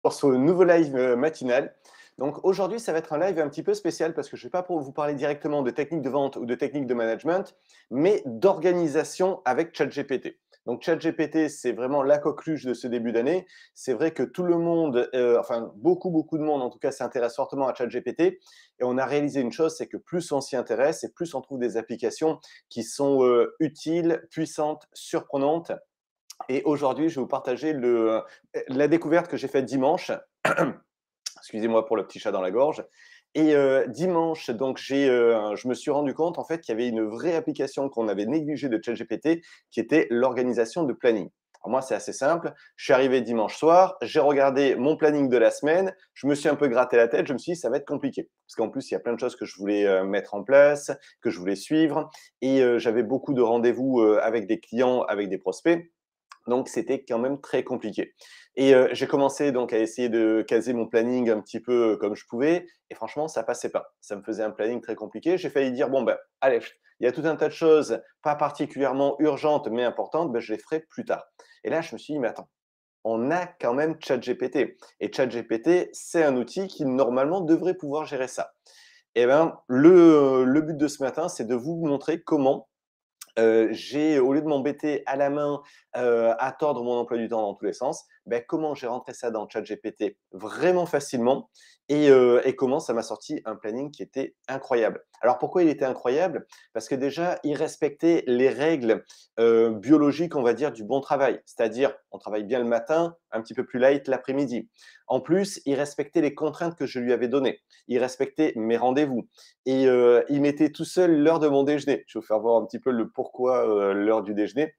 pour ce nouveau live matinal. Donc aujourd'hui, ça va être un live un petit peu spécial parce que je ne vais pas pour vous parler directement de techniques de vente ou de techniques de management, mais d'organisation avec ChatGPT. Donc ChatGPT, c'est vraiment la coqueluche de ce début d'année. C'est vrai que tout le monde, enfin beaucoup de monde en tout cas, s'intéresse fortement à ChatGPT. Et on a réalisé une chose, c'est que plus on s'y intéresse et plus on trouve des applications qui sont utiles, puissantes, surprenantes. Et aujourd'hui, je vais vous partager la découverte que j'ai faite dimanche. Excusez-moi pour le petit chat dans la gorge. Et dimanche, donc je me suis rendu compte en fait qu'il y avait une vraie application qu'on avait négligée de ChatGPT, qui était l'organisation de planning. Alors moi, c'est assez simple. Je suis arrivé dimanche soir, j'ai regardé mon planning de la semaine, je me suis un peu gratté la tête, je me suis dit ça va être compliqué. Parce qu'en plus, il y a plein de choses que je voulais mettre en place, que je voulais suivre. Et j'avais beaucoup de rendez-vous avec des clients, avec des prospects. Donc, c'était quand même très compliqué. Et j'ai commencé donc à essayer de caser mon planning un petit peu comme je pouvais. Et franchement, ça passait pas. Ça me faisait un planning très compliqué. J'ai failli dire, bon, ben, allez, il y a tout un tas de choses pas particulièrement urgentes, mais importantes, ben, je les ferai plus tard. Et là, je me suis dit, mais attends, on a quand même ChatGPT. Et ChatGPT, c'est un outil qui, normalement, devrait pouvoir gérer ça. Et ben, le but de ce matin, c'est de vous montrer comment au lieu de m'embêter à la main, à tordre mon emploi du temps dans tous les sens, beh, comment j'ai rentré ça dans ChatGPT vraiment facilement et comment ça m'a sorti un planning qui était incroyable. Alors pourquoi il était incroyable? Parce que déjà, il respectait les règles, biologiques, on va dire, du bon travail. C'est-à-dire, on travaille bien le matin, un petit peu plus light l'après-midi. En plus, il respectait les contraintes que je lui avais données. Il respectait mes rendez-vous et il mettait tout seul l'heure de mon déjeuner. Je vais vous faire voir un petit peu le pourquoi, l'heure du déjeuner,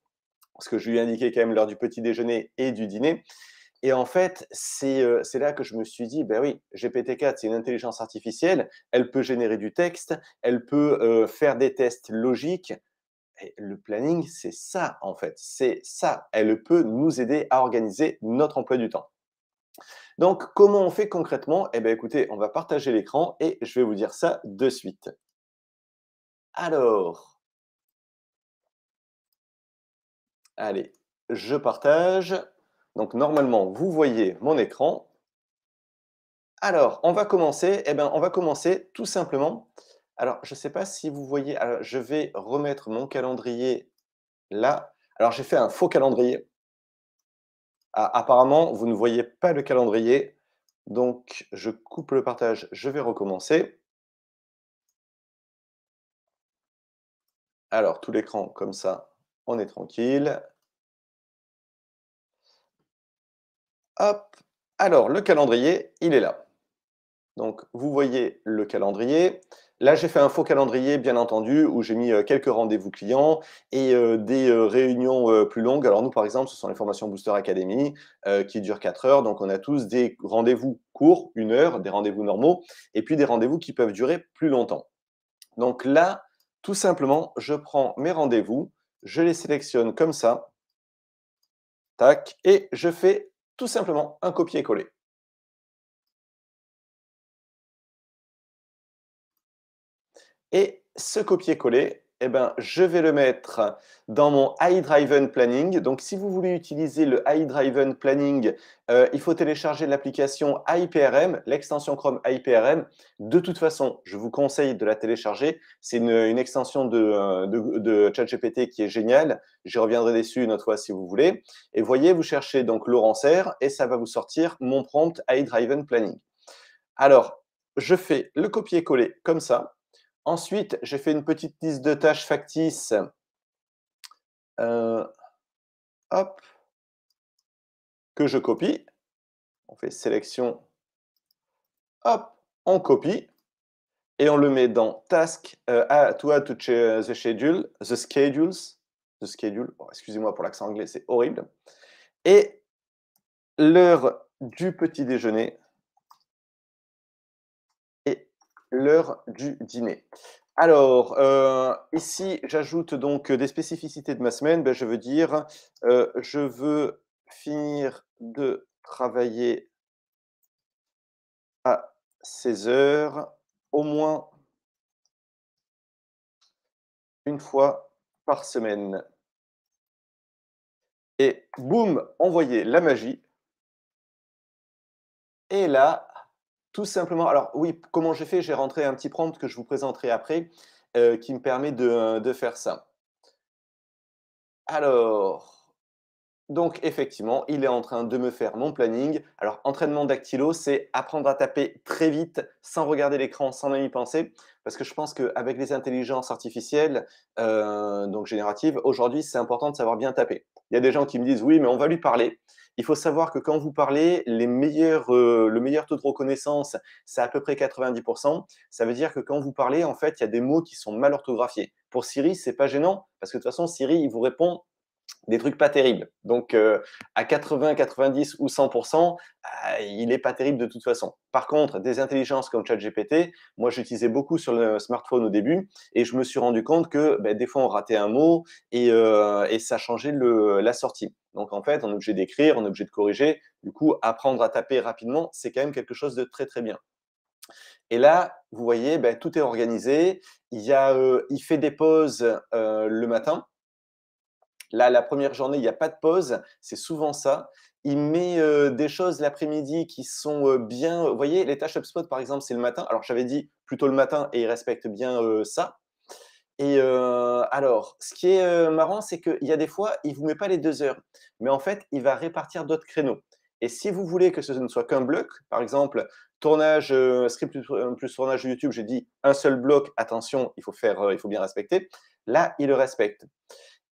parce que je lui ai indiqué quand même l'heure du petit déjeuner et du dîner. Et en fait, c'est là que je me suis dit: «Ben oui, GPT-4, c'est une intelligence artificielle, elle peut générer du texte, elle peut, faire des tests logiques» et le planning, c'est ça, en fait, c'est ça. Elle peut nous aider à organiser notre emploi du temps. Donc comment on fait concrètement? Eh bien écoutez, on va partager l'écran et je vais vous dire ça de suite. Alors, allez, je partage. Donc normalement, vous voyez mon écran. Alors, on va commencer. Eh bien, on va commencer tout simplement. Alors, je ne sais pas si vous voyez. Alors, je vais remettre mon calendrier là. Alors, j'ai fait un faux calendrier. Ah, apparemment, vous ne voyez pas le calendrier. Donc, je coupe le partage. Je vais recommencer. Alors, tout l'écran comme ça, on est tranquille. Hop. Alors, le calendrier, il est là. Donc, vous voyez le calendrier. Là, j'ai fait un faux calendrier, bien entendu, où j'ai mis quelques rendez-vous clients et des réunions plus longues. Alors, nous, par exemple, ce sont les formations Booster Academy qui durent 4 heures. Donc, on a tous des rendez-vous courts, 1 heure, des rendez-vous normaux, et puis des rendez-vous qui peuvent durer plus longtemps. Donc là, tout simplement, je prends mes rendez-vous, je les sélectionne comme ça, tac, et je fais tout simplement un copier-coller. Et ce copier-coller, eh ben, je vais le mettre dans mon iDriven Planning. Donc, si vous voulez utiliser le iDriven Planning, il faut télécharger l'application iPRM, l'extension Chrome iPRM. De toute façon, je vous conseille de la télécharger. C'est une extension de ChatGPT qui est géniale. J'y reviendrai dessus une autre fois si vous voulez. Et voyez, vous cherchez donc Laurent Serre et ça va vous sortir mon prompt iDriven Planning. Alors, je fais le copier-coller comme ça. Ensuite, j'ai fait une petite liste de tâches factices. Heu, hop, que je copie. On fait sélection, hop, on copie et on le met dans task, to add to the schedule, the schedule. Oh, excusez-moi pour l'accent anglais, c'est horrible. Et l'heure du petit déjeuner et l'heure du dîner. Alors, ici, j'ajoute donc des spécificités de ma semaine. Ben, je veux dire, je veux finir de travailler à 16 heures, au moins une fois par semaine. Et boum, envoyé, la magie. Et là, tout simplement, alors oui, comment j'ai fait? J'ai rentré un petit prompt que je vous présenterai après, qui me permet de faire ça. Alors, donc effectivement, il est en train de me faire mon planning. Alors, entraînement dactylo, c'est apprendre à taper très vite, sans regarder l'écran, sans même y penser. Parce que je pense qu'avec les intelligences artificielles, donc génératives, aujourd'hui, c'est important de savoir bien taper. Il y a des gens qui me disent: «Oui, mais on va lui parler». Il faut savoir que quand vous parlez, le meilleur taux de reconnaissance, c'est à peu près 90. Ça veut dire que quand vous parlez, en fait, il y a des mots qui sont mal orthographiés. Pour Siri, c'est pas gênant, parce que de toute façon, Siri, il vous répond des trucs pas terribles. Donc, à 80, 90 ou 100, il est pas terrible de toute façon. Par contre, des intelligences comme ChatGPT, moi j'utilisais beaucoup sur le smartphone au début et je me suis rendu compte que, des fois on ratait un mot et ça changeait la sortie. Donc en fait, on est obligé d'écrire, on est obligé de corriger. Du coup, apprendre à taper rapidement, c'est quand même quelque chose de très, très bien. Et là, vous voyez, tout est organisé. Il fait des pauses, le matin. Là, la première journée, il y a pas de pause, c'est souvent ça. Il met, des choses l'après-midi qui sont, bien vous voyez, les tâches HubSpot, par exemple, c'est le matin. Alors j'avais dit plutôt le matin et il respecte bien, ça. Et alors, ce qui est, marrant, c'est qu'il y a des fois, il vous met pas les 2 heures, mais en fait, il va répartir d'autres créneaux. Et si vous voulez que ce ne soit qu'un bloc, par exemple, tournage, script plus tournage YouTube, j'ai dit un seul bloc, attention, il faut bien respecter. Là, il le respecte.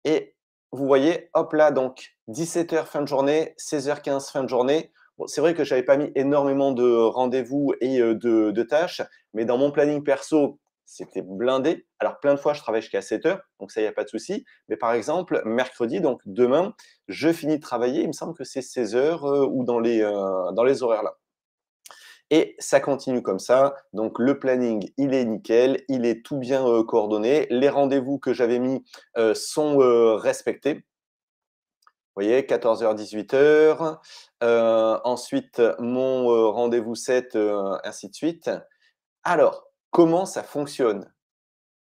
Et vous voyez, hop là, donc 17 h fin de journée, 16 h 15 fin de journée. Bon, c'est vrai que j'avais pas mis énormément de rendez-vous et de tâches, mais dans mon planning perso, c'était blindé. Alors plein de fois, je travaille jusqu'à 7 h, donc ça, il y a pas de souci. Mais par exemple, mercredi, donc demain, je finis de travailler, il me semble que c'est 16 h, ou dans les horaires là. Et ça continue comme ça. Donc le planning, il est nickel, il est tout bien, coordonné. Les rendez-vous que j'avais mis, sont, respectés. Vous voyez, 14 h 18 h. Ensuite, mon, rendez-vous 7, ainsi de suite. Alors, comment ça fonctionne?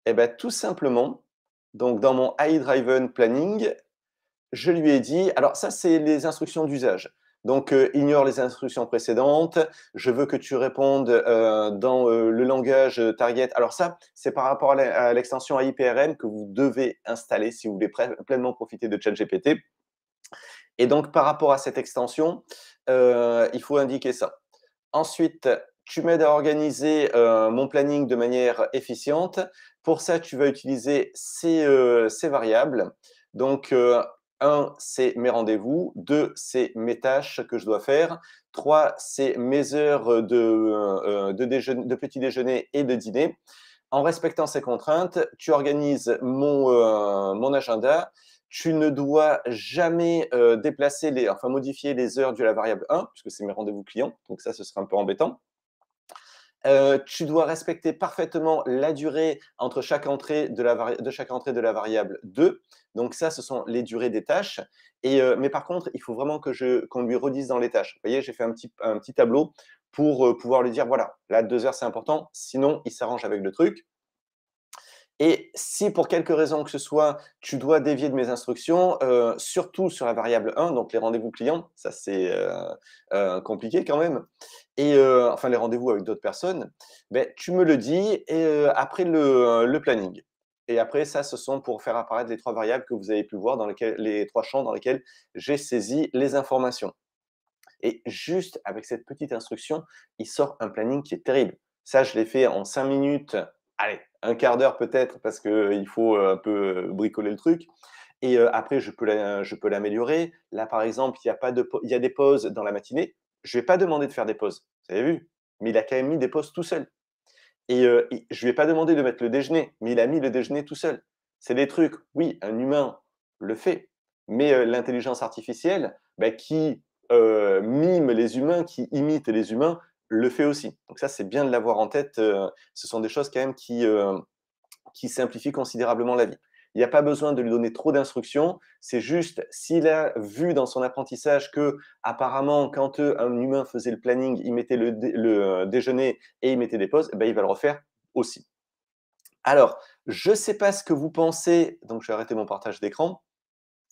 Eh ben, tout simplement, donc dans mon AI Driven Planning, je lui ai dit, alors ça, c'est les instructions d'usage. Donc, ignore les instructions précédentes. Je veux que tu répondes dans le langage target. Alors ça, c'est par rapport à l'extension AIPRM que vous devez installer si vous voulez pleinement profiter de ChatGPT. Et donc, par rapport à cette extension, il faut indiquer ça. Ensuite, tu m'aides à organiser mon planning de manière efficiente. Pour ça, tu vas utiliser ces variables. Donc, 1, c'est mes rendez-vous. 2, c'est mes tâches que je dois faire. 3, c'est mes heures de petit déjeuner et de dîner. En respectant ces contraintes, tu organises mon agenda. Tu ne dois jamais modifier les heures de la variable 1, puisque c'est mes rendez-vous clients. Donc ça, ce serait un peu embêtant. Tu dois respecter parfaitement la durée entre chaque entrée de chaque entrée de la variable 2. Donc ça, ce sont les durées des tâches. Mais par contre, il faut vraiment qu'on lui redise dans les tâches. Vous voyez, j'ai fait un petit tableau pour pouvoir lui dire, voilà, là, 2 heures, c'est important. Sinon, il s'arrange avec le truc. Et si pour quelque raison que ce soit, tu dois dévier de mes instructions, surtout sur la variable 1, donc les rendez-vous clients, ça c'est, compliqué quand même et enfin les rendez-vous avec d'autres personnes, tu me le dis et après le planning et après ça, ce sont pour faire apparaître les 3 variables que vous avez pu voir dans lesquelles les 3 champs dans lesquels j'ai saisi les informations et juste avec cette petite instruction, il sort un planning qui est terrible. Ça, je l'ai fait en 5 minutes, allez, un quart d'heure peut-être parce qu'il faut un peu bricoler le truc et après je peux l'améliorer. Là, par exemple, il y a des pauses dans la matinée. Je vais pas demander de faire des pauses, vous avez vu? Mais il a quand même mis des pauses tout seul et je lui ai pas demandé de mettre le déjeuner, mais il a mis le déjeuner tout seul. C'est des trucs, oui, un humain le fait, mais l'intelligence artificielle, qui, mime les humains, qui imite les humains, le fait aussi. Donc ça, c'est bien de l'avoir en tête, ce sont des choses quand même qui simplifient considérablement la vie. Il n'y a pas besoin de lui donner trop d'instructions, c'est juste s'il a vu dans son apprentissage que apparemment quand, un humain faisait le planning, il mettait le déjeuner et il mettait des pauses, il va le refaire aussi. Alors, je ne sais pas ce que vous pensez, donc je vais arrêter mon partage d'écran.